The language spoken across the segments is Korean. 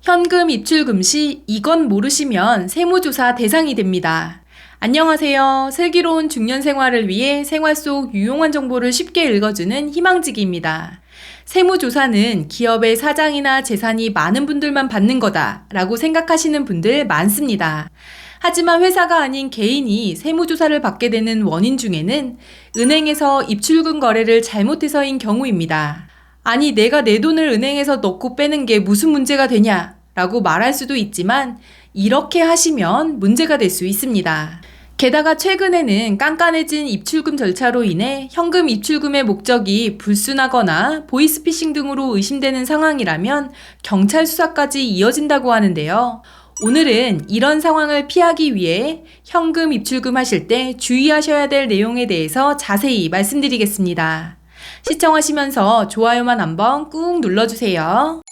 현금 입출금 시 이건 모르시면 세무조사 대상이 됩니다. 안녕하세요. 슬기로운 중년 생활을 위해 생활 속 유용한 정보를 쉽게 읽어주는 희망지기입니다. 세무조사는 기업의 사장이나 재산이 많은 분들만 받는 거다라고 생각하시는 분들 많습니다. 하지만 회사가 아닌 개인이 세무조사를 받게 되는 원인 중에는 은행에서 입출금 거래를 잘못해서인 경우입니다. 아니, 내가 내 돈을 은행에서 넣고 빼는 게 무슨 문제가 되냐? 라고 말할 수도 있지만 이렇게 하시면 문제가 될 수 있습니다. 게다가 최근에는 깐깐해진 입출금 절차로 인해 현금 입출금의 목적이 불순하거나 보이스피싱 등으로 의심되는 상황이라면 경찰 수사까지 이어진다고 하는데요. 오늘은 이런 상황을 피하기 위해 현금 입출금 하실 때 주의하셔야 될 내용에 대해서 자세히 말씀드리겠습니다. 시청하시면서 좋아요만 한번 꾹 눌러주세요.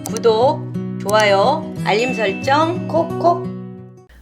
구독, 좋아요, 알림 설정 콕콕.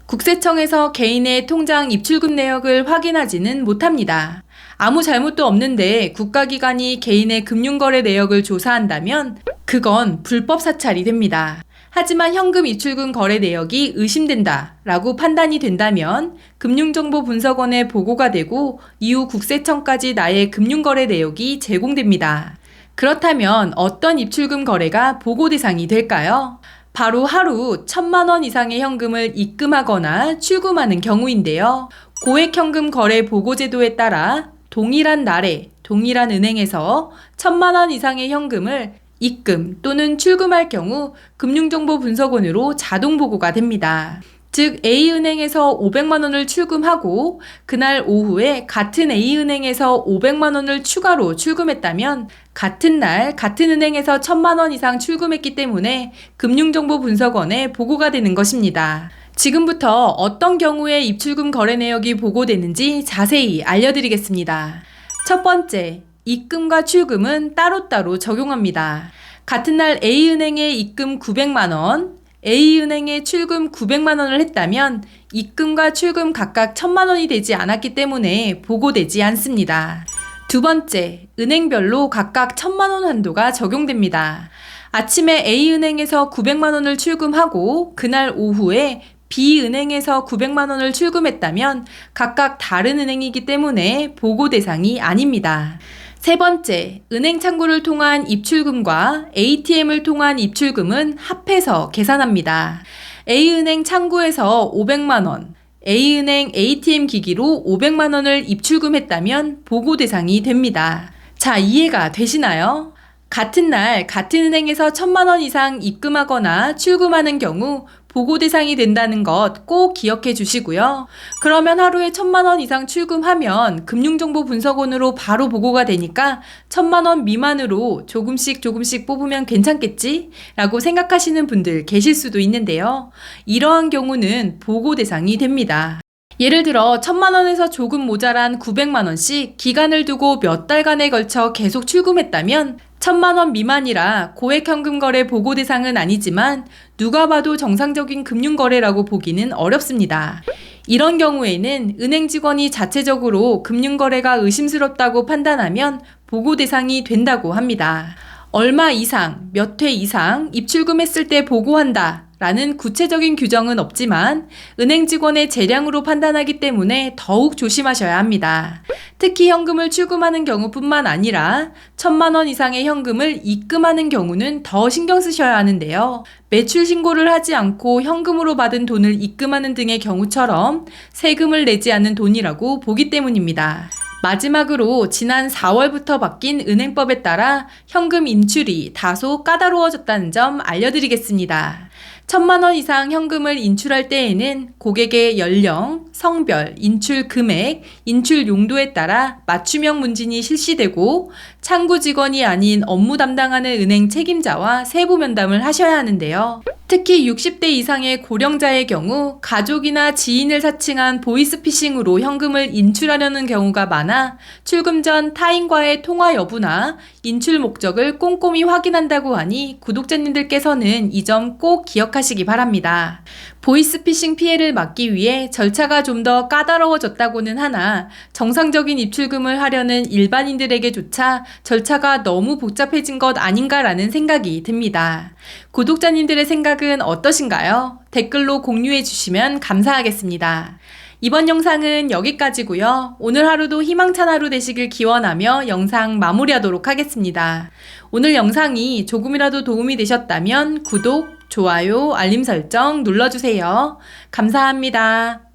국세청에서 개인의 통장 입출금 내역을 확인하지는 못합니다. 아무 잘못도 없는데 국가기관이 개인의 금융거래 내역을 조사한다면 그건 불법 사찰이 됩니다. 하지만 현금 입출금 거래 내역이 의심된다 라고 판단이 된다면 금융정보분석원에 보고가 되고 이후 국세청까지 나의 금융거래 내역이 제공됩니다. 그렇다면 어떤 입출금 거래가 보고 대상이 될까요? 바로 하루 1,000만 원 이상의 현금을 입금하거나 출금하는 경우인데요. 고액현금 거래 보고제도에 따라 동일한 날에 동일한 은행에서 1,000만 원 이상의 현금을 입금 또는 출금할 경우 금융정보분석원으로 자동 보고가 됩니다. 즉 A은행에서 500만 원을 출금하고 그날 오후에 같은 A은행에서 500만 원을 추가로 출금했다면 같은 날 같은 은행에서 1,000만 원 이상 출금했기 때문에 금융정보분석원에 보고가 되는 것입니다. 지금부터 어떤 경우에 입출금 거래 내역이 보고되는지 자세히 알려드리겠습니다. 첫 번째, 입금과 출금은 따로따로 적용합니다. 같은 날 A은행에 입금 900만 원, A은행에 출금 900만 원을 했다면 입금과 출금 각각 1,000만 원이 되지 않았기 때문에 보고되지 않습니다. 두 번째, 은행별로 각각 1,000만 원 한도가 적용됩니다. 아침에 A은행에서 900만 원을 출금하고 그날 오후에 B은행에서 900만 원을 출금했다면 각각 다른 은행이기 때문에 보고 대상이 아닙니다. 세 번째, 은행 창구를 통한 입출금과 ATM을 통한 입출금은 합해서 계산합니다. A은행 창구에서 500만 원, A은행 ATM 기기로 500만 원을 입출금했다면 보고 대상이 됩니다. 자, 이해가 되시나요? 같은 날 같은 은행에서 1,000만 원 이상 입금하거나 출금하는 경우 보고 대상이 된다는 것 꼭 기억해 주시고요. 그러면 하루에 1,000만 원 이상 출금하면 금융정보분석원으로 바로 보고가 되니까 1,000만 원 미만으로 조금씩 뽑으면 괜찮겠지? 라고 생각하시는 분들 계실 수도 있는데요. 이러한 경우는 보고 대상이 됩니다. 예를 들어 1,000만 원에서 조금 모자란 900만 원씩 기간을 두고 몇 달간에 걸쳐 계속 출금했다면 1,000만 원 미만이라 고액 현금 거래 보고 대상은 아니지만 누가 봐도 정상적인 금융거래라고 보기는 어렵습니다. 이런 경우에는 은행 직원이 자체적으로 금융거래가 의심스럽다고 판단하면 보고 대상이 된다고 합니다. 얼마 이상, 몇 회 이상 입출금했을 때 보고한다 라는 구체적인 규정은 없지만 은행 직원의 재량으로 판단하기 때문에 더욱 조심하셔야 합니다. 특히 현금을 출금하는 경우뿐만 아니라 1,000만 원 이상의 현금을 입금하는 경우는 더 신경 쓰셔야 하는데요. 매출 신고를 하지 않고 현금으로 받은 돈을 입금하는 등의 경우처럼 세금을 내지 않는 돈이라고 보기 때문입니다. 마지막으로 지난 4월부터 바뀐 은행법에 따라 현금 인출이 다소 까다로워졌다는 점 알려드리겠습니다. 1,000만 원 이상 현금을 인출할 때에는 고객의 연령, 성별, 인출 금액, 인출 용도에 따라 맞춤형 문진이 실시되고 창구 직원이 아닌 업무 담당하는 은행 책임자와 세부 면담을 하셔야 하는데요. 특히 60대 이상의 고령자의 경우 가족이나 지인을 사칭한 보이스피싱으로 현금을 인출하려는 경우가 많아 출금 전 타인과의 통화 여부나 인출 목적을 꼼꼼히 확인한다고 하니 구독자님들께서는 이 점 꼭 기억하시기 바랍니다. 보이스피싱 피해를 막기 위해 절차가 좀 더 까다로워졌다고는 하나 정상적인 입출금을 하려는 일반인들에게조차 절차가 너무 복잡해진 것 아닌가라는 생각이 듭니다. 구독자님들의 생각은 어떠신가요? 댓글로 공유해 주시면 감사하겠습니다. 이번 영상은 여기까지고요. 오늘 하루도 희망찬 하루 되시길 기원하며 영상 마무리하도록 하겠습니다. 오늘 영상이 조금이라도 도움이 되셨다면 구독, 좋아요, 알림 설정 눌러주세요. 감사합니다.